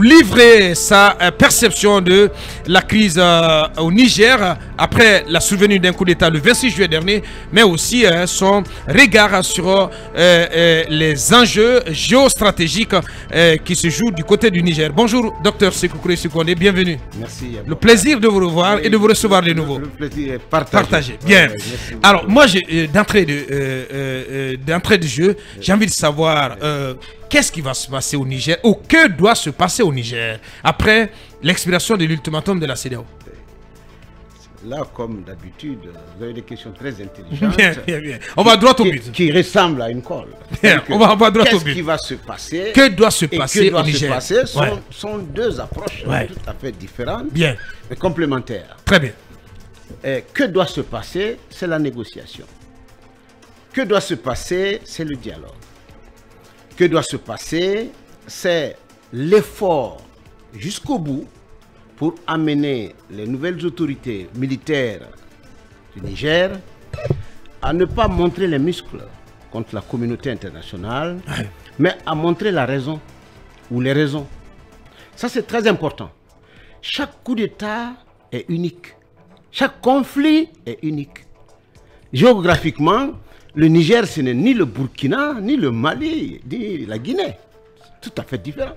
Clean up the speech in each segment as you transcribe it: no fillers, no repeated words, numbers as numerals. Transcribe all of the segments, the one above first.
livrer sa perception de la crise au Niger après la survenue d'un coup d'État le 26 juillet dernier, mais aussi son regard sur les enjeux géostratégiques qui se jouent du côté du Niger. Bonjour, docteur Sékou Touré Sekonde, bienvenue. Merci. Le plaisir de vous revoir et de vous recevoir de nouveau. Le plaisir est partagé. Bien. Merci. Alors, moi, d'entrée de jeu, j'ai envie de savoir qu'est-ce qui va se passer au Niger, ou que doit se passer au Niger après l'expiration de l'ultimatum de la CEDEAO. Là, comme d'habitude, vous avez des questions très intelligentes. Bien. On va droit au but. Qui ressemblent à une colle. Bien, on va droit au but. Qu'est-ce qui va se passer? Que doit se passer au Niger? Sont deux approches tout à fait différentes, bien, mais complémentaires. Très bien. Que doit se passer? C'est la négociation. Que doit se passer? C'est le dialogue. Que doit se passer? C'est l'effort jusqu'au bout pour amener les nouvelles autorités militaires du Niger à ne pas montrer les muscles contre la communauté internationale, mais à montrer la raison ou les raisons. Ça, c'est très important. Chaque coup d'État est unique. Chaque conflit est unique. Géographiquement, le Niger, ce n'est ni le Burkina, ni le Mali, ni la Guinée. Tout à fait différent.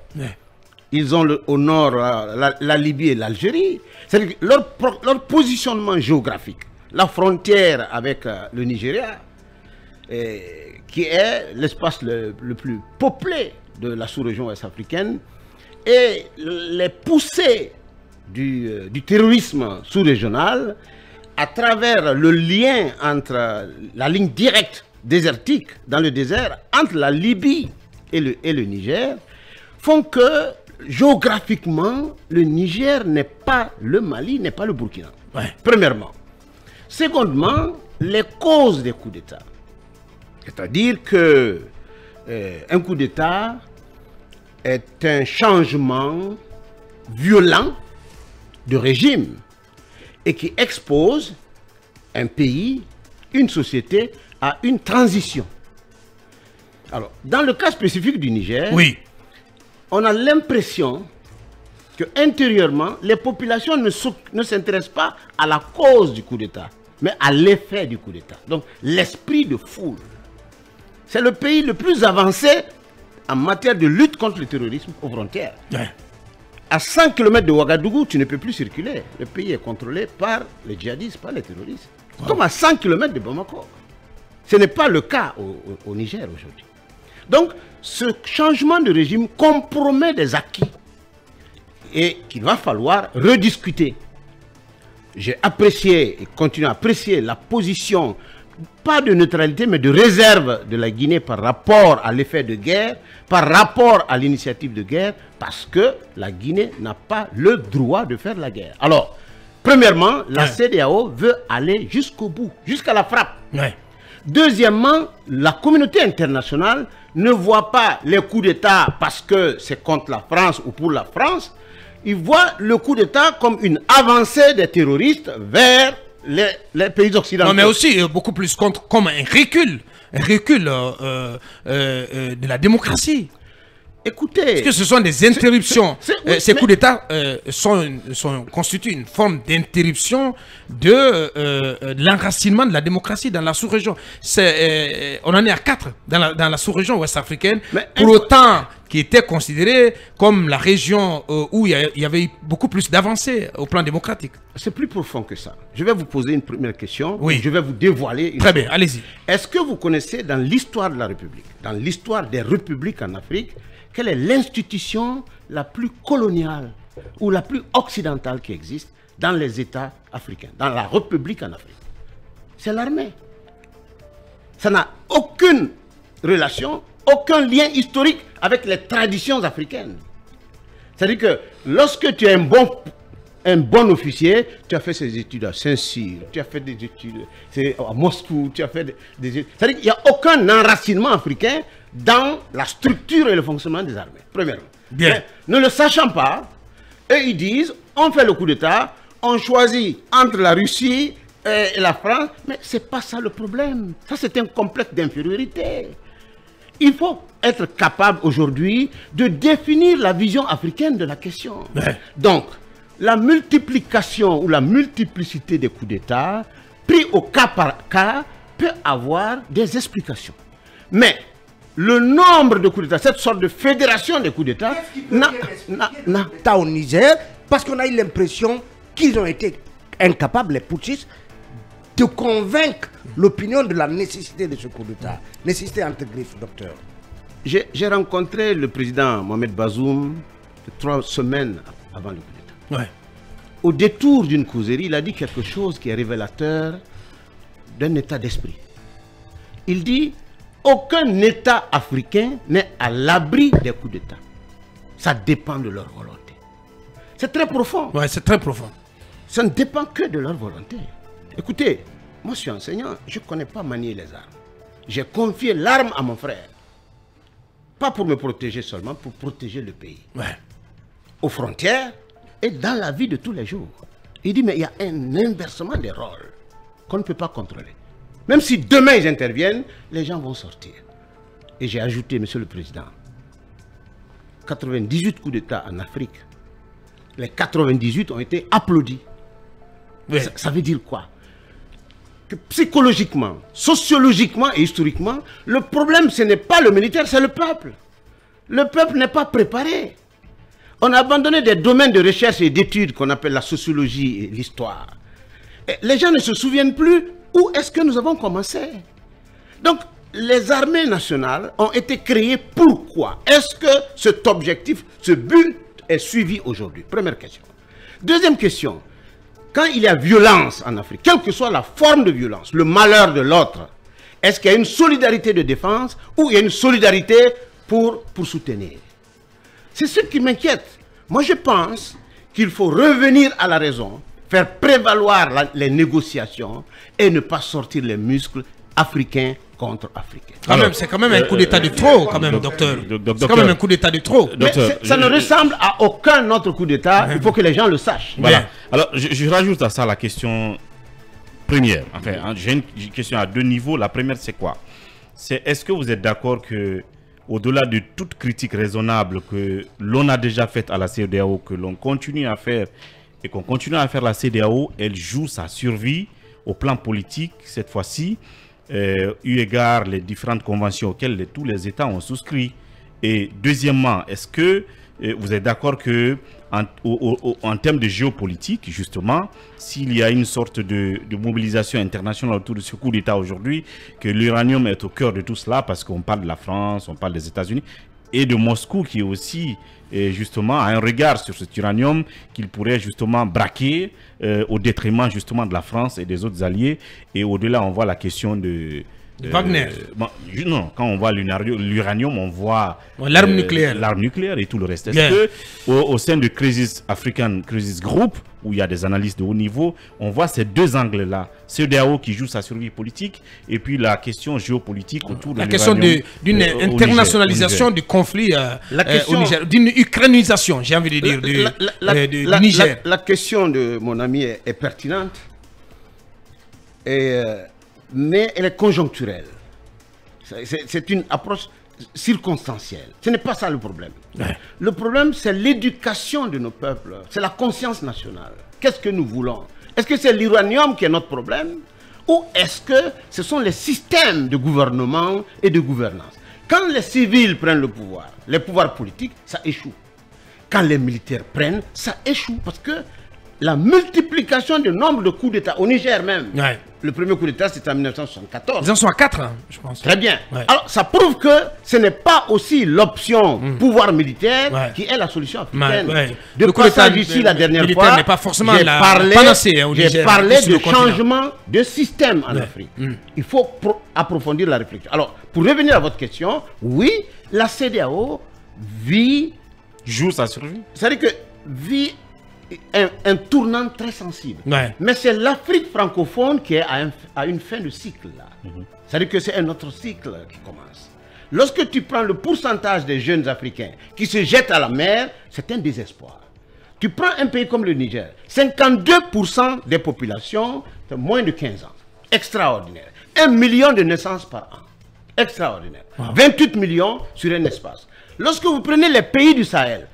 Ils ont au nord la Libye et l'Algérie. C'est-à-dire que leur positionnement géographique, la frontière avec le Nigeria, qui est l'espace le plus peuplé de la sous-région ouest-africaine, et les poussées du terrorisme sous-régional à travers le lien entre la ligne directe désertique dans le désert entre la Libye et le Niger font que géographiquement le Niger n'est pas le Mali, n'est pas le Burkina. Premièrement. Secondement, les causes des coups d'État. C'est-à-dire que un coup d'État est un changement violent de régime et qui expose un pays, une société à une transition. Alors, dans le cas spécifique du Niger, on a l'impression que intérieurement, les populations ne s'intéressent pas à la cause du coup d'État, mais à l'effet du coup d'État. Donc, l'esprit de foule. C'est le pays le plus avancé en matière de lutte contre le terrorisme aux frontières. À 100 km de Ouagadougou, tu ne peux plus circuler. Le pays est contrôlé par les djihadistes, par les terroristes. Comme à 100 km de Bamako. Ce n'est pas le cas au Niger aujourd'hui. Donc, ce changement de régime compromet des acquis et qu'il va falloir rediscuter. J'ai apprécié et continue à apprécier la position, pas de neutralité, mais de réserve de la Guinée par rapport à l'effet de guerre, par rapport à l'initiative de guerre, parce que la Guinée n'a pas le droit de faire la guerre. Alors, premièrement, la CEDEAO veut aller jusqu'au bout, jusqu'à la frappe. Deuxièmement, la communauté internationale ne voit pas les coups d'État parce que c'est contre la France ou pour la France. Ils voient le coup d'État comme une avancée des terroristes vers les pays occidentaux. Non, mais aussi beaucoup plus comme un recul de la démocratie. Écoutez, parce que ce sont des interruptions. Ces coups d'État constituent une forme d'interruption de l'enracinement de la démocratie dans la sous-région. On en est à 4 dans la sous-région ouest-africaine, pour autant qui était considérée comme la région où il y avait eu beaucoup plus d'avancées au plan démocratique. C'est plus profond que ça. Je vais vous poser une première question. Je vais vous dévoiler. Très bien, allez-y. Est-ce que vous connaissez dans l'histoire de la République, dans l'histoire des républiques en Afrique, quelle est l'institution la plus coloniale ou la plus occidentale qui existe dans les États africains, dans la République en Afrique? C'est l'armée. Ça n'a aucune relation, aucun lien historique avec les traditions africaines. C'est-à-dire que lorsque tu es un bon officier, tu as fait ses études à Saint-Cyr, tu as fait des études à Moscou, tu as fait des études. C'est-à-dire qu'il n'y a aucun enracinement africain dans la structure et le fonctionnement des armées, premièrement. Bien. Mais, ne le sachant pas, eux ils disent, on fait le coup d'État, on choisit entre la Russie et la France, mais ce n'est pas ça le problème. Ça c'est un complexe d'infériorité. il faut être capable aujourd'hui de définir la vision africaine de la question. Ouais. Donc, la multiplication ou la multiplicité des coups d'État, pris au cas par cas, peut avoir des explications. Mais le nombre de coups d'État, cette sorte de fédération des coups d'État, au Niger, parce qu'on a eu l'impression qu'ils ont été incapables, les putschistes, de convaincre l'opinion de la nécessité de ce coup d'État. Nécessité entre griffes, docteur. J'ai rencontré le président Mohamed Bazoum 3 semaines avant le coup d'État. Ouais. Au détour d'une causerie, il a dit quelque chose qui est révélateur d'un état d'esprit. Il dit: aucun État africain n'est à l'abri des coups d'État. Ça dépend de leur volonté. C'est très profond. Ouais, c'est très profond. Ça ne dépend que de leur volonté. Écoutez, moi je suis enseignant, je ne connais pas manier les armes. J'ai confié l'arme à mon frère. Pas pour me protéger seulement, pour protéger le pays. Ouais. Aux frontières et dans la vie de tous les jours. Il dit, mais il y a un inversement des rôles qu'on ne peut pas contrôler. Même si demain ils interviennent, les gens vont sortir. Et j'ai ajouté, monsieur le président, 98 coups d'État en Afrique. Les 98 ont été applaudis. Ouais. Ça veut dire quoi? Que psychologiquement, sociologiquement et historiquement, le problème, ce n'est pas le militaire, c'est le peuple. Le peuple n'est pas préparé. On a abandonné des domaines de recherche et d'études qu'on appelle la sociologie et l'histoire. Les gens ne se souviennent plus où est-ce que nous avons commencé. Donc, les armées nationales ont été créées pourquoi? Est-ce que cet objectif, ce but est suivi aujourd'hui? Première question. Deuxième question. Quand il y a violence en Afrique, quelle que soit la forme de violence, le malheur de l'autre, est-ce qu'il y a une solidarité de défense ou il y a une solidarité pour soutenir? C'est ce qui m'inquiète. Moi, je pense qu'il faut revenir à la raison, faire prévaloir les négociations et ne pas sortir les muscles africains contre africains. C'est quand même un coup d'État de trop, quand même, docteur. C'est quand même un coup d'État de trop. Mais ça ne ressemble à aucun autre coup d'État. Il faut que les gens le sachent. Voilà. Alors, je rajoute à ça la question première. Enfin, j'ai une question à deux niveaux. La première, c'est quoi? C'est est-ce que vous êtes d'accord que, au-delà de toute critique raisonnable que l'on a déjà faite à la CEDEAO, que l'on continue à faire et qu'on continue à faire, la CEDEAO, elle joue sa survie au plan politique cette fois-ci, eu égard les différentes conventions auxquelles tous les États ont souscrit. Et deuxièmement, est-ce que vous êtes d'accord que en termes de géopolitique, justement, s'il y a une sorte de mobilisation internationale autour de ce coup d'État aujourd'hui, que l'uranium est au cœur de tout cela, parce qu'on parle de la France, on parle des États-Unis, et de Moscou qui est aussi justement a un regard sur cet uranium qu'il pourrait justement braquer au détriment justement de la France et des autres alliés. Et au-delà, on voit la question de Wagner. Non, quand on voit l'uranium, on voit l'arme nucléaire. L'arme nucléaire et tout le reste. Est-ce que au sein du African Crisis Group, où il y a des analystes de haut niveau, on voit ces deux angles-là. CEDEAO qui joue sa survie politique et puis la question géopolitique autour de la question d'une internationalisation du conflit au Niger, d'une ukrainisation, j'ai envie de dire, du Niger. La question de mon ami est pertinente, mais elle est conjoncturelle. C'est une approche circonstancielle. Ce n'est pas ça le problème. Ouais. Le problème, c'est l'éducation de nos peuples. C'est la conscience nationale. Qu'est-ce que nous voulons? Est-ce que c'est l'uranium qui est notre problème? Ou est-ce que ce sont les systèmes de gouvernement et de gouvernance? Quand les civils prennent le pouvoir, les pouvoirs politiques, ça échoue. Quand les militaires prennent, ça échoue. Parce que la multiplication du nombre de coups d'État au Niger même. Ouais. Le premier coup d'État, c'était en 1974. 1964, hein, je pense. Très bien. Ouais. Alors, ça prouve que ce n'est pas aussi l'option pouvoir militaire qui est la solution africaine. Ouais. De quoi s'agit-il la dernière fois? N'est pas forcément la panacée au Niger. J'ai parlé de changement de système en Afrique. Il faut approfondir la réflexion. Alors, pour revenir à votre question, oui, la CEDEAO joue sa survie. C'est-à-dire que vit un tournant très sensible. Ouais. Mais c'est l'Afrique francophone qui est à une fin de cycle là. C'est-à-dire que c'est un autre cycle qui commence. Lorsque tu prends le pourcentage des jeunes Africains qui se jettent à la mer, c'est un désespoir. Tu prends un pays comme le Niger, 52% des populations de moins de 15 ans. Extraordinaire. 1 million de naissances par an. Extraordinaire. 28 millions sur un espace. Lorsque vous prenez les pays du Sahel,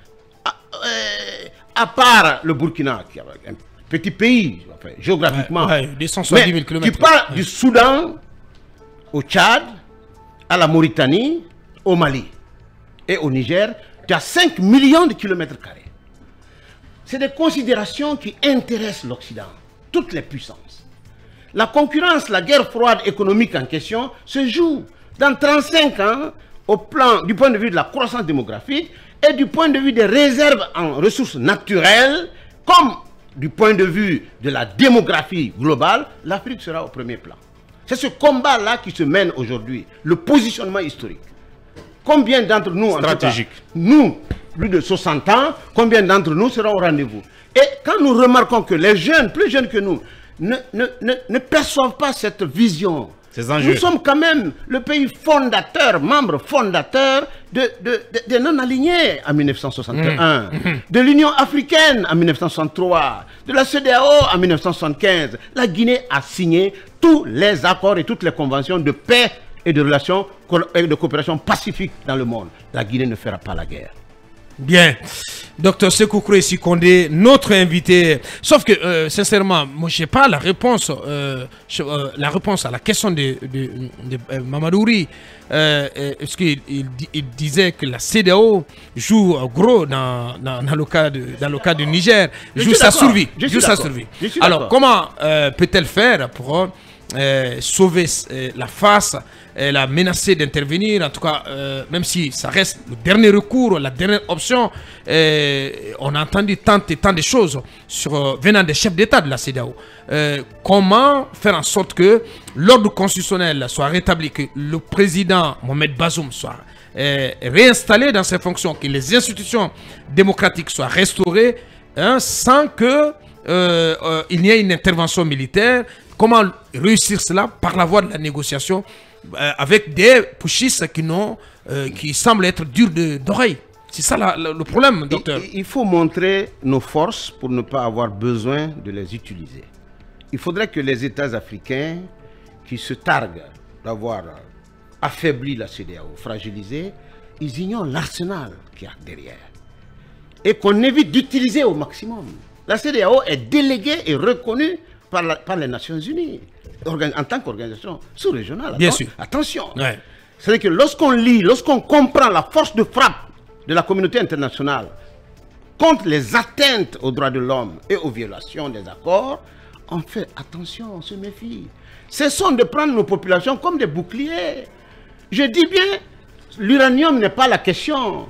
à part le Burkina, qui est un petit pays, enfin, géographiquement, des 170 000 km. Tu pars du Soudan au Tchad, à la Mauritanie, au Mali et au Niger, tu as 5 millions de kilomètres carrés. C'est des considérations qui intéressent l'Occident, toutes les puissances. La concurrence, la guerre froide économique en question se joue dans 35 ans du point de vue de la croissance démographique et du point de vue des réserves en ressources naturelles, comme du point de vue de la démographie globale, l'Afrique sera au premier plan. C'est ce combat-là qui se mène aujourd'hui, le positionnement historique. Combien d'entre nous, stratégique, en tout cas, nous, plus de 60 ans, combien d'entre nous seront au rendez-vous? Et quand nous remarquons que les jeunes, plus jeunes que nous, ne perçoivent pas cette vision, nous sommes quand même le pays fondateur, membre fondateur des non-alignés en 1961, de l'Union africaine en 1963, de la CEDEAO en 1975. La Guinée a signé tous les accords et toutes les conventions de paix et de relations et de coopération pacifique dans le monde. La Guinée ne fera pas la guerre. Bien. Docteur Sékou Kouressi Condé, notre invité. Sauf que, sincèrement, moi, je n'ai pas la réponse à la question de Mamadouri. Parce qu'il disait que la CEDEAO joue gros dans le cas du Niger, joue sa survie. Alors, comment peut-elle faire pour sauver la face? Elle a menacé d'intervenir, en tout cas, même si ça reste le dernier recours, la dernière option. On a entendu tant de choses venant des chefs d'État de la CEDEAO. Comment faire en sorte que l'ordre constitutionnel soit rétabli, que le président Mohamed Bazoum soit réinstallé dans ses fonctions, que les institutions démocratiques soient restaurées, sans que il n'y ait une intervention militaire. Comment réussir cela? Par la voie de la négociation avec des putschistes qui semblent être durs d'oreille. C'est ça le problème, docteur. Il faut montrer nos forces pour ne pas avoir besoin de les utiliser. Il faudrait que les États africains qui se targuent d'avoir affaibli la CEDEAO, fragilisé, ils ignorent l'arsenal qu'il y a derrière. Et qu'on évite d'utiliser au maximum. La CEDEAO est déléguée et reconnue par les Nations Unies, en tant qu'organisation sous-régionale. Bien sûr. Attention. Ouais. C'est-à-dire que lorsqu'on lit, lorsqu'on comprend la force de frappe de la communauté internationale contre les atteintes aux droits de l'homme et aux violations des accords, on fait attention, on se méfie. Cessons de prendre nos populations comme des boucliers. Je dis bien, l'uranium n'est pas la question.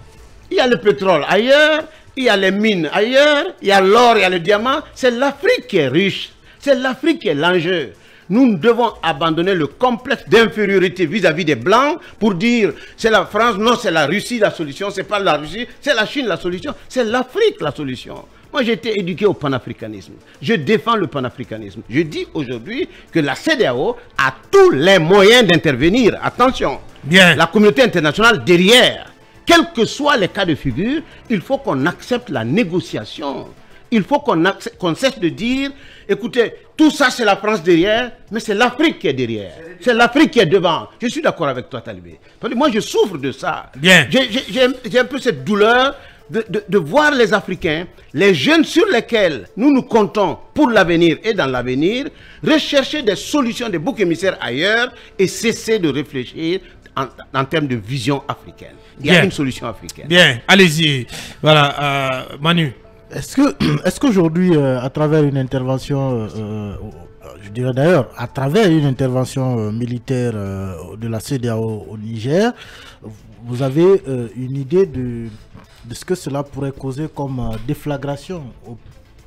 Il y a le pétrole ailleurs, il y a les mines ailleurs, il y a l'or, il y a le diamant. C'est l'Afrique qui est riche. C'est l'Afrique qui est l'enjeu. Nous devons abandonner le complexe d'infériorité vis-à-vis des Blancs pour dire c'est la France, non, c'est la Russie la solution, c'est pas la Russie, c'est la Chine la solution, c'est l'Afrique la solution. Moi, j'ai été éduqué au panafricanisme. Je défends le panafricanisme. Je dis aujourd'hui que la CEDEAO a tous les moyens d'intervenir. Attention, bien. La communauté internationale derrière, quels que soient les cas de figure, il faut qu'on accepte la négociation. Il faut qu'on cesse de dire, écoutez, tout ça c'est la France derrière, mais c'est l'Afrique qui est derrière. C'est l'Afrique qui est devant. Je suis d'accord avec toi, Talibé. Moi, je souffre de ça. J'ai un peu cette douleur de voir les Africains, les jeunes sur lesquels nous nous comptons pour l'avenir et dans l'avenir, rechercher des solutions, des boucs émissaires ailleurs et cesser de réfléchir en termes de vision africaine. Il y a une solution africaine. Bien, allez-y. Voilà, Manu. Est-ce qu'aujourd'hui, à travers une intervention, je dirais d'ailleurs, à travers une intervention militaire de la CEDEAO au Niger, vous avez une idée de ce que cela pourrait causer comme déflagration au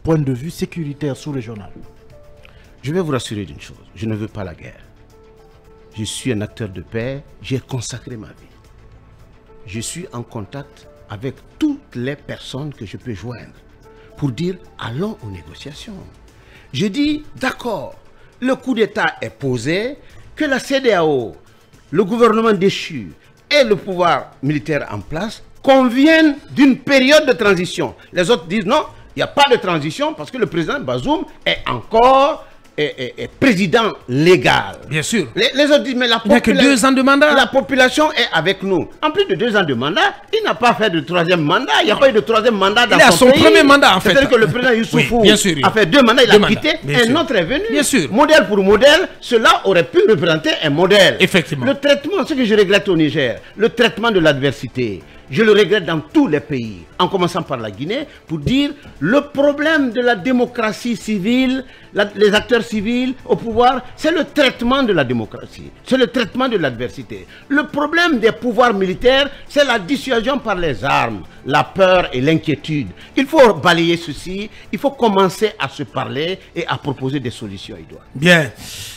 point de vue sécuritaire sous-régional? Je vais vous rassurer d'une chose, je ne veux pas la guerre. Je suis un acteur de paix, j'ai consacré ma vie. Je suis en contact avec toutes les personnes que je peux joindre pour dire allons aux négociations. Je dis d'accord, le coup d'État est posé, que la CEDEAO, le gouvernement déchu et le pouvoir militaire en place conviennent d'une période de transition. Les autres disent non, il n'y a pas de transition parce que le président Bazoum est encore président légal. Bien sûr. Les autres disent, mais Il n'y a que 2 ans de mandat. La population est avec nous. En plus de 2 ans de mandat, il n'a pas fait de 3e mandat. Il n'y a pas eu de 3e mandat dans il est à son pays. premier mandat, en fait. C'est-à-dire que le président Youssoufou bien sûr, a fait 2 mandats, il a quitté, un autre est venu. Bien sûr. Modèle pour modèle, cela aurait pu représenter un modèle. Effectivement. Le traitement, ce que je regrette au Niger, le traitement de l'adversité, je le regrette dans tous les pays, en commençant par la Guinée, pour dire le problème de la démocratie civile, les acteurs civils au pouvoir, c'est le traitement de la démocratie, c'est le traitement de l'adversité. Le problème des pouvoirs militaires, c'est la dissuasion par les armes, la peur et l'inquiétude. Il faut balayer ceci, il faut commencer à se parler et à proposer des solutions, Edouard. Bien.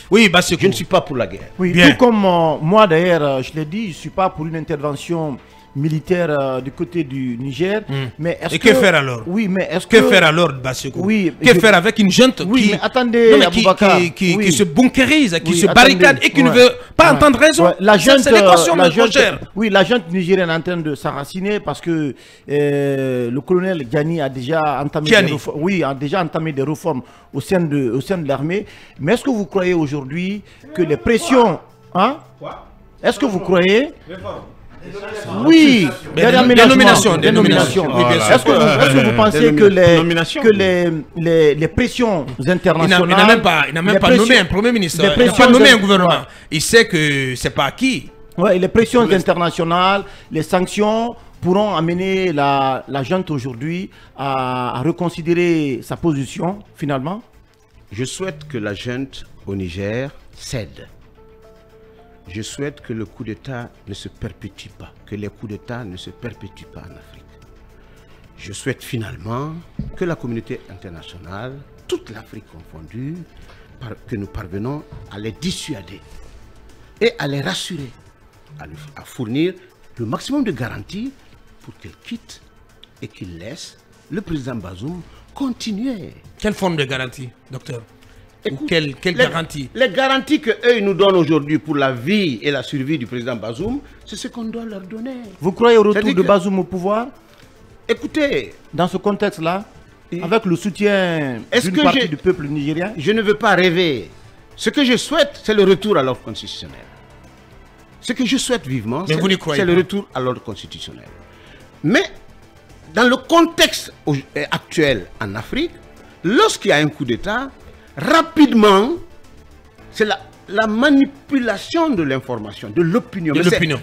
Oui, Basekou. Je ne suis pas pour la guerre. Oui, Bien. tout comme moi d'ailleurs, je l'ai dit, je ne suis pas pour une intervention militaire du côté du Niger. Mais est-ce que faire alors? Oui, mais est-ce que faire alors, Basekou? Oui, que faire avec une junte mais attendez, qui se bunkérise, qui se attendez, barricade et qui ne veut pas entendre raison? Ouais, la junte, c'est l'équation, mon cher. Oui, la junte nigérienne est en train de s'enraciner parce que le colonel Ghani a déjà entamé des réformes au sein de l'armée. Mais est-ce que vous croyez aujourd'hui que les pressions... Hein? Est-ce que vous croyez... Oui, dénomination. Est-ce que vous pensez que les pressions internationales... Il n'a même pas nommé un premier ministre, il n'a pas nommé un gouvernement. Il sait que c'est pas acquis. Ouais, les pressions internationales, les sanctions pourront amener la junte aujourd'hui à reconsidérer sa position, finalement? Je souhaite que la junte au Niger cède. Je souhaite que le coup d'État ne se perpétue pas, que les coups d'État ne se perpétuent pas en Afrique. Je souhaite finalement que la communauté internationale, toute l'Afrique confondue, que nous parvenons à les dissuader et à les rassurer, à fournir le maximum de garanties pour qu'ils quittent et qu'ils laissent le président Bazoum continuer. Quelle forme de garantie, docteur? Écoute, quelle garantie? Les garanties qu'eux nous donnent aujourd'hui pour la vie et la survie du président Bazoum, c'est ce qu'on doit leur donner. Vous croyez au retour de Bazoum au pouvoir? Écoutez, dans ce contexte-là, avec le soutien d'une partie du peuple nigérien? Je ne veux pas rêver. Ce que je souhaite, c'est le retour à l'ordre constitutionnel. Ce que je souhaite vivement, c'est le retour à l'ordre constitutionnel. Mais, dans le contexte actuel en Afrique, lorsqu'il y a un coup d'État, rapidement, c'est la manipulation de l'information, de l'opinion.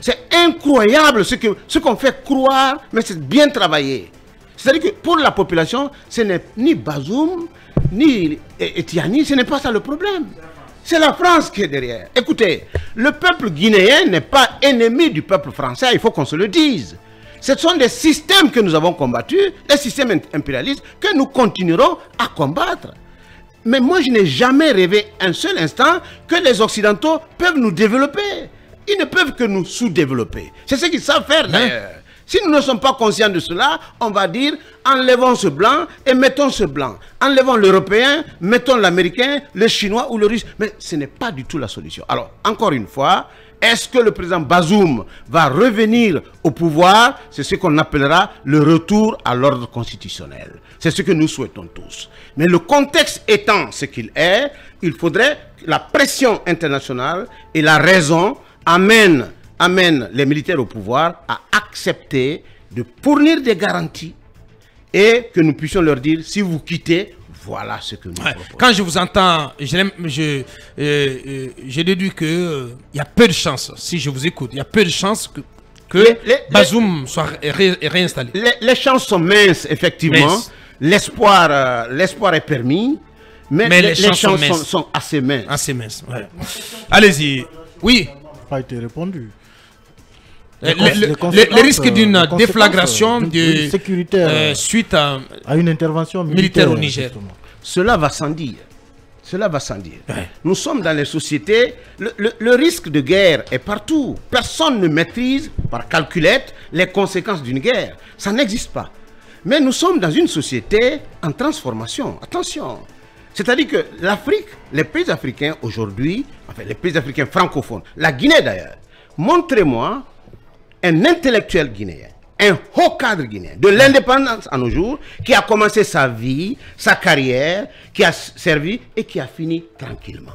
C'est incroyable ce qu'on fait croire, mais c'est bien travaillé. C'est-à-dire que pour la population, ce n'est ni Bazoum, ni Etiani, ce n'est pas ça le problème. C'est la France qui est derrière. Écoutez, le peuple guinéen n'est pas ennemi du peuple français, il faut qu'on se le dise. Ce sont des systèmes que nous avons combattus, des systèmes impérialistes que nous continuerons à combattre. Mais moi, je n'ai jamais rêvé un seul instant que les Occidentaux peuvent nous développer. Ils ne peuvent que nous sous-développer. C'est ce qu'ils savent faire d'ailleurs. Si nous ne sommes pas conscients de cela, on va dire enlevons ce blanc et mettons ce blanc. Enlevons l'Européen, mettons l'Américain, le Chinois ou le Russe. Mais ce n'est pas du tout la solution. Alors, encore une fois, est-ce que le président Bazoum va revenir au pouvoir? C'est ce qu'on appellera le retour à l'ordre constitutionnel. C'est ce que nous souhaitons tous. Mais le contexte étant ce qu'il est, il faudrait que la pression internationale et la raison amènent les militaires au pouvoir à accepter de fournir des garanties et que nous puissions leur dire, si vous quittez, voilà ce que nous proposons. Quand je vous entends, je déduis qu'il y a peu de chances, si je vous écoute, il y a peu de chances que Bazoum soit réinstallé. Les chances sont minces, effectivement. L'espoir est permis, mais les chances sont assez minces. Assez minces, ouais. Allez-y. Oui. Pas été répondu. Les risques d'une déflagration sécuritaire suite à une intervention militaire au Niger. Cela va sans dire. Cela va sans dire. Ouais. Nous sommes dans les sociétés, le risque de guerre est partout. Personne ne maîtrise par calculette les conséquences d'une guerre. Ça n'existe pas. Mais nous sommes dans une société en transformation. Attention. C'est-à-dire que l'Afrique, les pays africains aujourd'hui, enfin les pays africains francophones, la Guinée d'ailleurs, montrez-moi un intellectuel guinéen, un haut cadre guinéen, de l'indépendance à nos jours, qui a commencé sa vie, sa carrière, qui a servi et qui a fini tranquillement.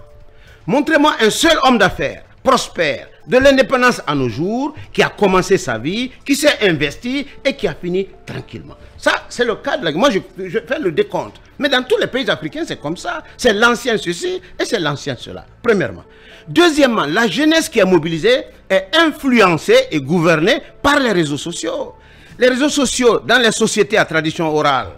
Montrez-moi un seul homme d'affaires prospère de l'indépendance à nos jours, qui a commencé sa vie, qui s'est investi et qui a fini tranquillement. Ça, c'est le cadre. Moi, je fais le décompte. Mais dans tous les pays africains, c'est comme ça. C'est l'ancien ceci et c'est l'ancien cela, premièrement. Deuxièmement, la jeunesse qui est mobilisée est influencée et gouvernée par les réseaux sociaux. Les réseaux sociaux, dans les sociétés à tradition orale,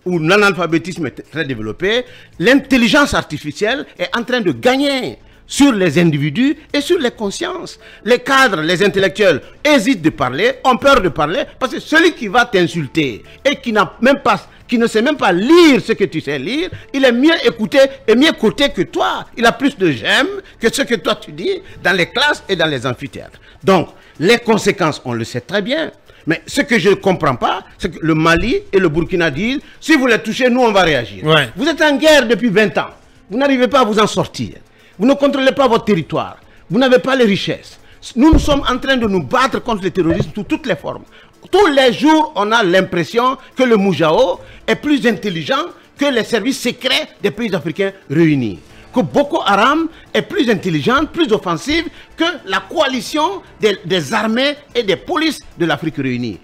où l'analphabétisme est très développé, l'intelligence artificielle est en train de gagner sur les individus et sur les consciences. Les cadres, les intellectuels hésitent de parler, ont peur de parler, parce que celui qui va t'insulter et qui ne sait même pas lire ce que tu sais lire, il est mieux écouté et mieux coté que toi. Il a plus de j'aime que ce que toi tu dis dans les classes et dans les amphithéâtres. Donc, les conséquences, on le sait très bien. Mais ce que je ne comprends pas, c'est que le Mali et le Burkina disent, si vous les touchez, nous on va réagir. Ouais. Vous êtes en guerre depuis 20 ans. Vous n'arrivez pas à vous en sortir. Vous ne contrôlez pas votre territoire. Vous n'avez pas les richesses. Nous sommes en train de nous battre contre le terrorisme sous toutes les formes. Tous les jours, on a l'impression que le Moujao est plus intelligent que les services secrets des pays africains réunis. Que Boko Haram est plus intelligente, plus offensive que la coalition des armées et des polices de l'Afrique réunie.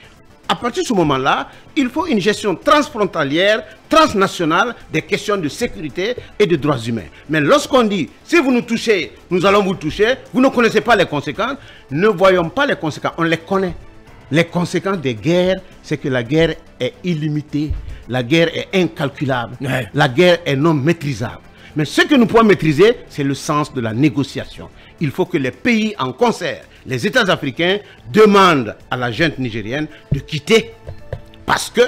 À partir de ce moment-là, il faut une gestion transfrontalière, transnationale des questions de sécurité et de droits humains. Mais lorsqu'on dit, si vous nous touchez, nous allons vous toucher, vous ne connaissez pas les conséquences, ne voyons pas les conséquences, on les connaît. Les conséquences des guerres, c'est que la guerre est illimitée, la guerre est incalculable, la guerre est non maîtrisable. Mais ce que nous pouvons maîtriser, c'est le sens de la négociation. Il faut que les pays en concert, les États africains, demandent à la junte nigérienne de quitter. Parce que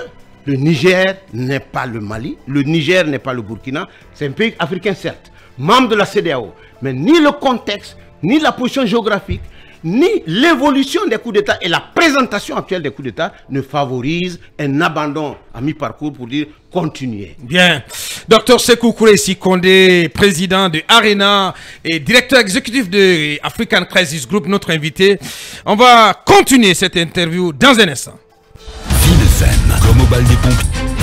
le Niger n'est pas le Mali, le Niger n'est pas le Burkina. C'est un pays africain certes, membre de la CEDEAO. Mais ni le contexte, ni la position géographique, ni l'évolution des coups d'État et la présentation actuelle des coups d'État ne favorisent un abandon à mi-parcours pour dire continuer. Bien. Docteur Sékou Kouressi Kondé, président de Arena et directeur exécutif de African Crisis Group, notre invité. On va continuer cette interview dans un instant. Ville FM, comme au bal des pompiers.